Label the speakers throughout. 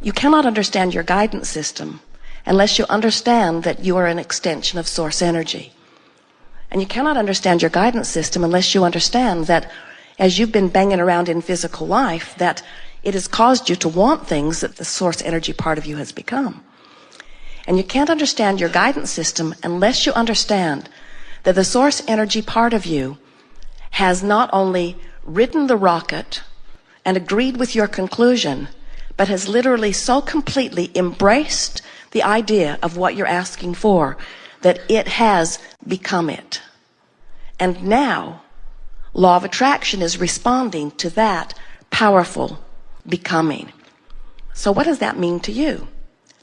Speaker 1: You cannot understand your guidance system unless you understand that you are an extension of source energy. And you cannot understand your guidance system unless you understand that as you've been banging around in physical life, that it has caused you to want things that the source energy part of you has become. And you can't understand your guidance system unless you understand that the source energy part of you has not only ridden the rocket and agreed with your conclusion, but has literally so completely embraced the idea of what you're asking for that it has become it. And now, law of attraction is responding to that powerful becoming. So what does that mean to you?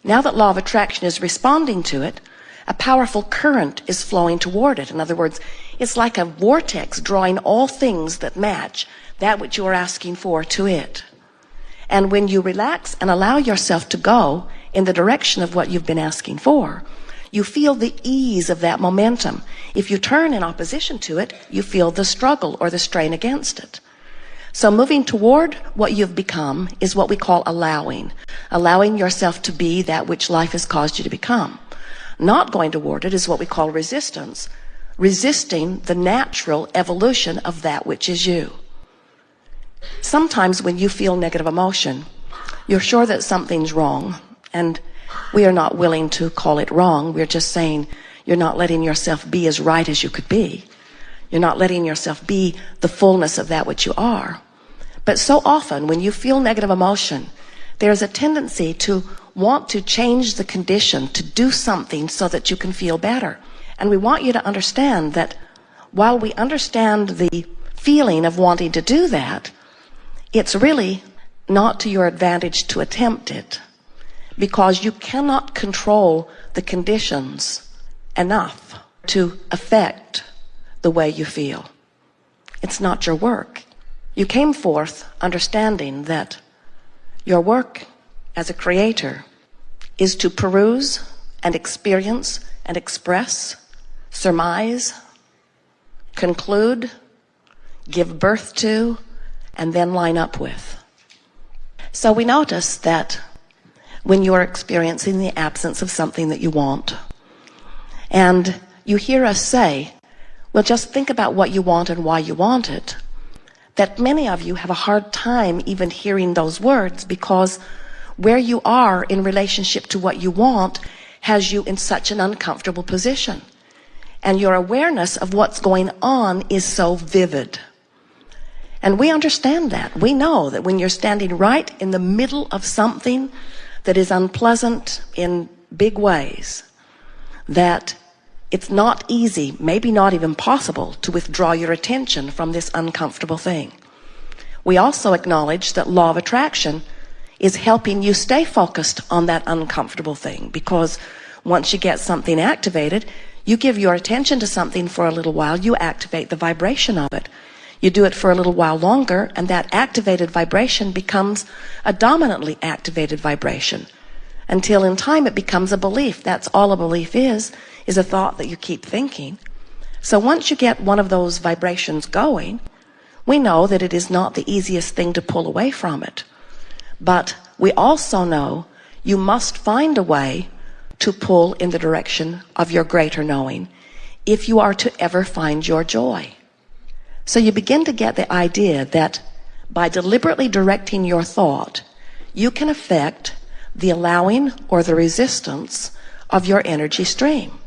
Speaker 1: Now that law of attraction is responding to it, a powerful current is flowing toward it. In other words, it's like a vortex drawing all things that match that which you are asking for to it. And when you relax and allow yourself to go in the direction of what you've been asking for, you feel the ease of that momentum. If you turn in opposition to it, you feel the struggle or the strain against it. So moving toward what you've become is what we call allowing yourself to be that which life has caused you to become. Not going toward it is what we call resistance, resisting the natural evolution of that which is you. Sometimes when you feel negative emotion, you're sure that something's wrong, and we are not willing to call it wrong. We're just saying you're not letting yourself be as right as you could be. You're not letting yourself be the fullness of that which you are. But so often when you feel negative emotion, there's a tendency to want to change the condition, to do something so that you can feel better. And we want you to understand that while we understand the feeling of wanting to do that, it's really not to your advantage to attempt it, because you cannot control the conditions enough to affect the way you feel. It's not your work. You came forth understanding that your work as a creator is to peruse and experience and express, surmise, conclude, give birth to, and then line up with. So we notice that when you are experiencing the absence of something that you want, and you hear us say, well, just think about what you want and why you want it, that many of you have a hard time even hearing those words, because where you are in relationship to what you want has you in such an uncomfortable position. And your awareness of what's going on is so vivid. And we understand that. We know that when you're standing right in the middle of something that is unpleasant in big ways, that it's not easy, maybe not even possible, to withdraw your attention from this uncomfortable thing. We also acknowledge that law of attraction is helping you stay focused on that uncomfortable thing, because once you get something activated, you give your attention to something for a little while, you activate the vibration of it. You do it for a little while longer, and that activated vibration becomes a dominantly activated vibration, until in time it becomes a belief. That's all a belief is a thought that you keep thinking. So once you get one of those vibrations going, we know that it is not the easiest thing to pull away from it. But we also know you must find a way to pull in the direction of your greater knowing if you are to ever find your joy. So you begin to get the idea that by deliberately directing your thought, you can affect the allowing or the resistance of your energy stream.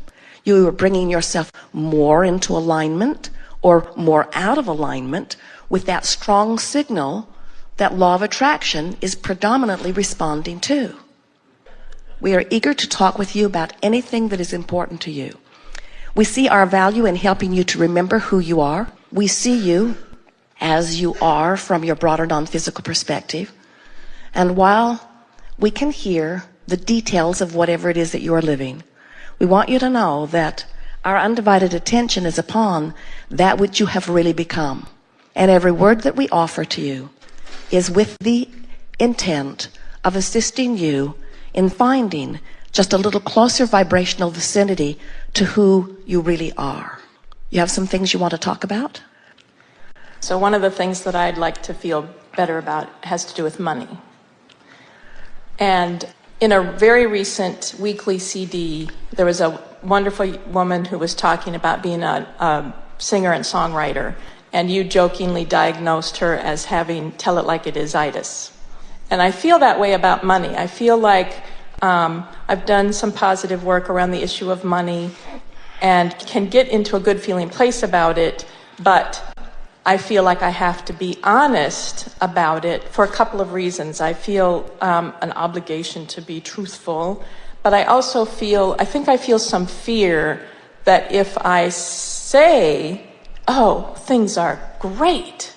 Speaker 1: You are bringing yourself more into alignment or more out of alignment with that strong signal that law of attraction is predominantly responding to. We are eager to talk with you about anything that is important to you. We see our value in helping you to remember who you are. We see you as you are from your broader non-physical perspective. And while we can hear the details of whatever it is that you are living, we want you to know that our undivided attention is upon that which you have really become. And every word that we offer to you is with the intent of assisting you in finding just a little closer vibrational vicinity to who you really are. You have some things you want to talk about?
Speaker 2: So one of the things that I'd like to feel better about has to do with money. And in a very recent weekly CD, there was a wonderful woman who was talking about being a singer and songwriter, and you jokingly diagnosed her as having tell it like it is itis. And I feel that way about money. I feel like I've done some positive work around the issue of money and can get into a good feeling place about it, but I feel like I have to be honest about it for a couple of reasons. I feel an obligation to be truthful, but I also I think I feel some fear that if I say, oh, things are great,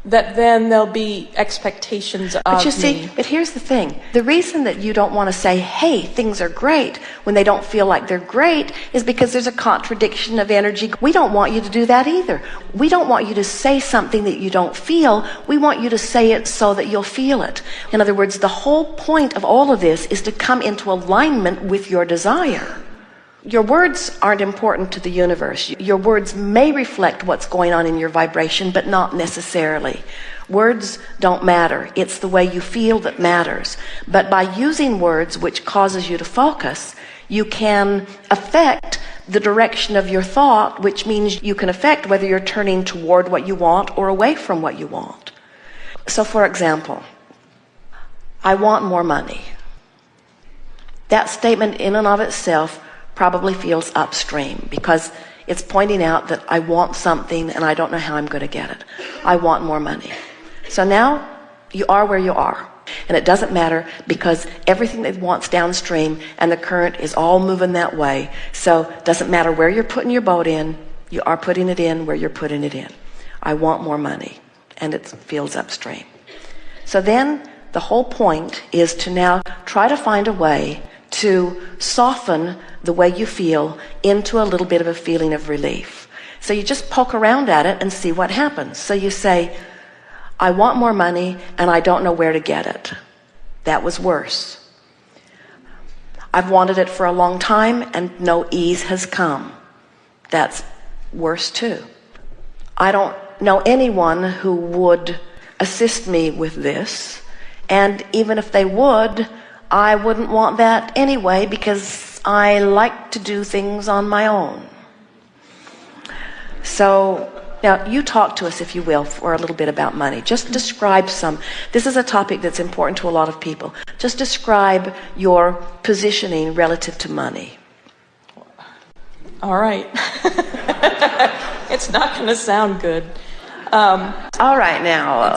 Speaker 2: that then there'll be expectations of me.
Speaker 1: But you see, but here's the thing. The reason that you don't want to say, hey, things are great, when they don't feel like they're great, is because there's a contradiction of energy. We don't want you to do that either. We don't want you to say something that you don't feel. We want you to say it so that you'll feel it. In other words, the whole point of all of this is to come into alignment with your desire. Your words aren't important to the universe. Your words may reflect what's going on in your vibration, but not necessarily. Words don't matter. It's the way you feel that matters. But by using words, which causes you to focus, you can affect the direction of your thought, which means you can affect whether you're turning toward what you want or away from what you want. So, for example, I want more money. That statement in and of itself probably feels upstream because it's pointing out that I want something and I don't know how I'm going to get it. I want more money. So now you are where you are. And it doesn't matter because everything that wants downstream and the current is all moving that way. So it doesn't matter where you're putting your boat in, you are putting it in where you're putting it in. I want more money. And it feels upstream. So then the whole point is to now try to find a way to soften the way you feel into a little bit of a feeling of relief. So you just poke around at it and see what happens. So you say, I want more money and I don't know where to get it. That was worse. I've wanted it for a long time and no ease has come. That's worse too. I don't know anyone who would assist me with this, and even if they would, I wouldn't want that anyway because I like to do things on my own. So now you talk to us, if you will, for a little bit about money. Just describe this is a topic that's important to a lot of people. Just describe your positioning relative to money.
Speaker 2: All right. It's not going to sound good.
Speaker 1: All right now.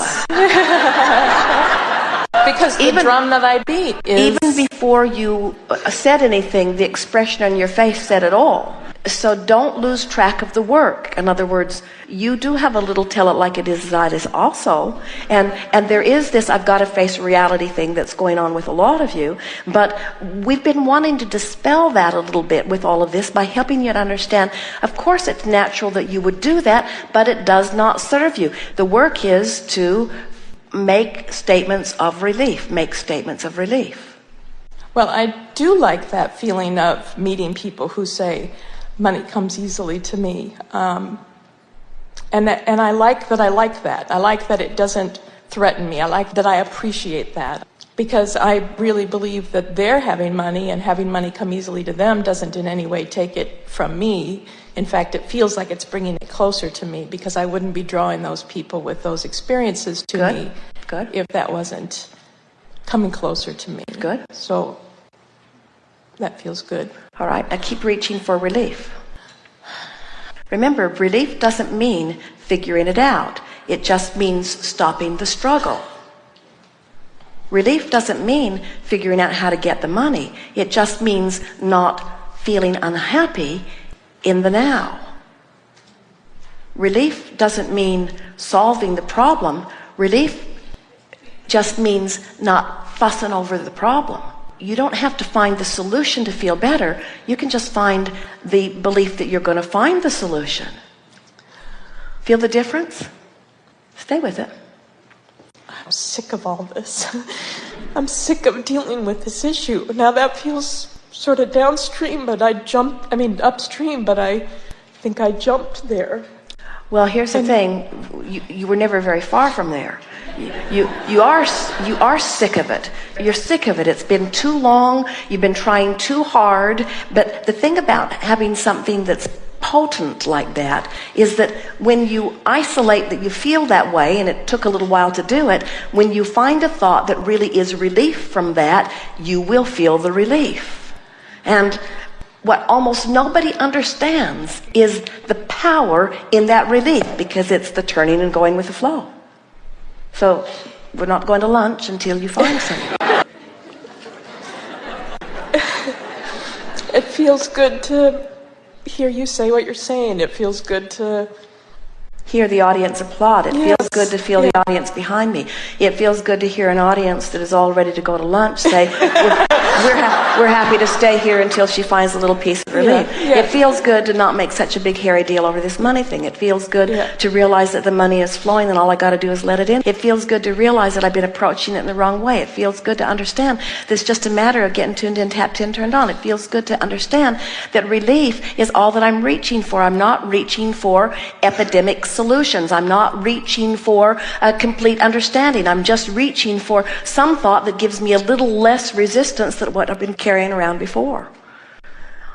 Speaker 2: Because the drum that I beat is...
Speaker 1: Even before you said anything, the expression on your face said it all. So don't lose track of the work. In other words, you do have a little tell it like it is also. And there is this I've got to face reality thing that's going on with a lot of you. But we've been wanting to dispel that a little bit with all of this by helping you to understand, of course it's natural that you would do that, but it does not serve you. The work is to make statements of relief. Make statements of relief.
Speaker 2: Well, I do like that feeling of meeting people who say, money comes easily to me. And I like that I like that. I like that it doesn't threaten me. I like that I appreciate that. Because I really believe that they're having money and having money come easily to them doesn't in any way take it from me. In fact, it feels like it's bringing it closer to me because I wouldn't be drawing those people with those experiences to me if that wasn't coming closer to me.
Speaker 1: Good.
Speaker 2: So that feels good.
Speaker 1: All right, now keep reaching for relief. Remember, relief doesn't mean figuring it out. It just means stopping the struggle. Relief doesn't mean figuring out how to get the money. It just means not feeling unhappy in the now. Relief doesn't mean solving the problem. Relief just means not fussing over the problem. You don't have to find the solution to feel better. You can just find the belief that you're going to find the solution. Feel the difference? Stay with it.
Speaker 2: I'm sick of all this. I'm sick of dealing with this issue. Now that feels sort of downstream, but upstream, but I think I jumped there.
Speaker 1: Well, here's the thing. You were never very far from there. You are sick of it. You're sick of it. It's been too long. You've been trying too hard. But the thing about having something that's potent like that is that when you isolate that you feel that way, and it took a little while to do it, when you find a thought that really is relief from that, you will feel the relief. And what almost nobody understands is the power in that relief, because it's the turning and going with the flow. So we're not going to lunch until you find something.
Speaker 2: It feels good to hear you say what you're saying. It feels good to
Speaker 1: hear the audience applaud. It feels good to feel the audience behind me. It feels good to hear an audience that is all ready to go to lunch say, we're happy to stay here until she finds a little piece of relief. It feels good to not make such a big hairy deal over this money thing. It feels good to realize that the money is flowing and all I got to do is let it in. It feels good to realize that I've been approaching it in the wrong way. It feels good to understand that it's just a matter of getting tuned in, tapped in, turned on. It feels good to understand that relief is all that I'm reaching for. I'm not reaching for epidemic solutions. I'm not reaching for a complete understanding. I'm just reaching for some thought that gives me a little less resistance than what I've been carrying around before.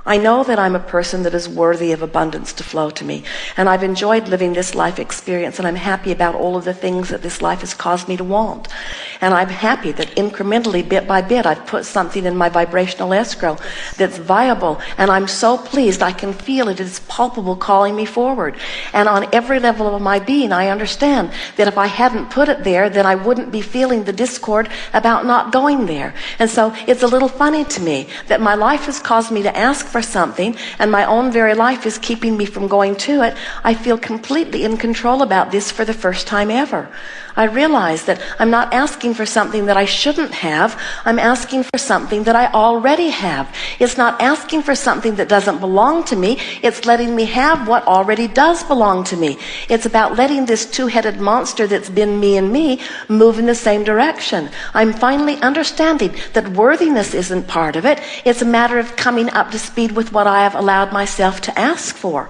Speaker 1: I know that I'm a person that is worthy of abundance to flow to me, and I've enjoyed living this life experience, and I'm happy about all of the things that this life has caused me to want. And I'm happy that incrementally, bit by bit, I've put something in my vibrational escrow that's viable, and I'm so pleased. I can feel it. It's palpable, calling me forward. And on every level of my being, I understand that if I hadn't put it there, then I wouldn't be feeling the discord about not going there. And so it's a little funny to me that my life has caused me to ask for something, and my own very life is keeping me from going to it. I feel completely in control about this for the first time ever. I realize that I'm not asking for something that I shouldn't have. I'm asking for something that I already have. It's not asking for something that doesn't belong to me. It's letting me have what already does belong to me. It's about letting this two-headed monster that's been me and me move in the same direction. I'm finally understanding that worthiness isn't part of it. It's a matter of coming up to speed with what I have allowed myself to ask for.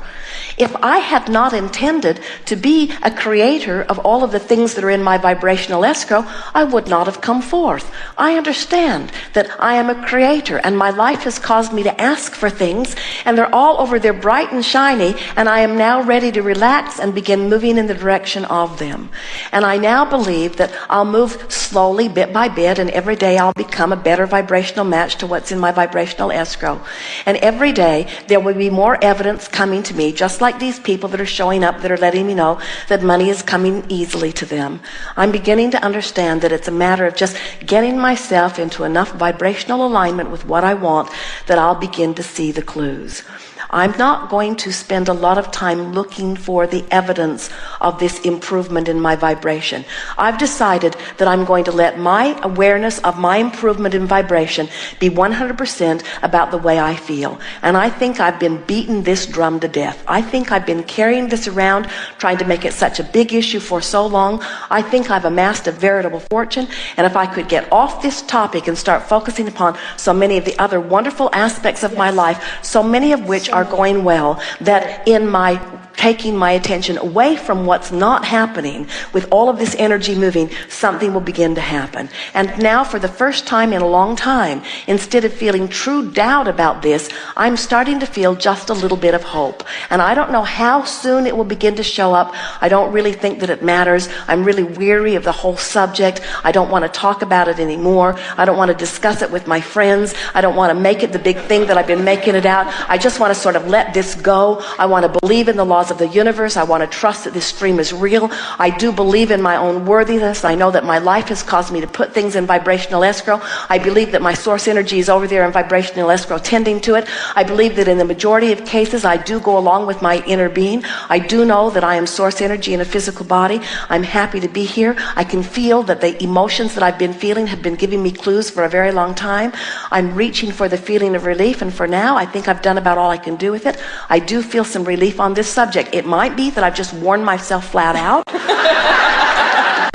Speaker 1: If I had not intended to be a creator of all of the things that are in my vibrational escrow, I would not have come forth. I understand that I am a creator, and my life has caused me to ask for things, and they're all over there bright and shiny, and I am now ready to relax and begin moving in the direction of them. And I now believe that I'll move slowly, bit by bit, and every day I'll become a better vibrational match to what's in my vibrational escrow. And every day there will be more evidence coming to me, just like these people that are showing up that are letting me know that money is coming easily to them. I'm beginning to understand that it's a matter of just getting myself into enough vibrational alignment with what I want that I'll begin to see the clues. I'm not going to spend a lot of time looking for the evidence of this improvement in my vibration. I've decided that I'm going to let my awareness of my improvement in vibration be 100% about the way I feel. And I think I've been beating this drum to death. I think I've been carrying this around, trying to make it such a big issue for so long. I think I've amassed a veritable fortune. And if I could get off this topic and start focusing upon so many of the other wonderful aspects of my life, so many of which are going well, that in my taking my attention away from what's not happening, with all of this energy moving, something will begin to happen. And now, for the first time in a long time, instead of feeling true doubt about this, I'm starting to feel just a little bit of hope. And I don't know how soon it will begin to show up. I don't really think that it matters. I'm really weary of the whole subject. I don't want to talk about it anymore. I don't want to discuss it with my friends. I don't want to make it the big thing that I've been making it out. I just want to sort of let this go. I want to believe in the laws of the universe. I want to trust that this stream is real. I do believe in my own worthiness. I know that my life has caused me to put things in vibrational escrow. I believe that my source energy is over there in vibrational escrow tending to it. I believe that in the majority of cases I do go along with my inner being. I do know that I am source energy in a physical body. I'm happy to be here. I can feel that the emotions that I've been feeling have been giving me clues for a very long time. I'm reaching for the feeling of relief, and for now I think I've done about all I can do with it. I do feel some relief on this subject. It might be that I've just worn myself flat out.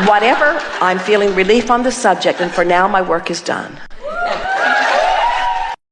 Speaker 1: Whatever, I'm feeling relief on the subject, and for now my work is done.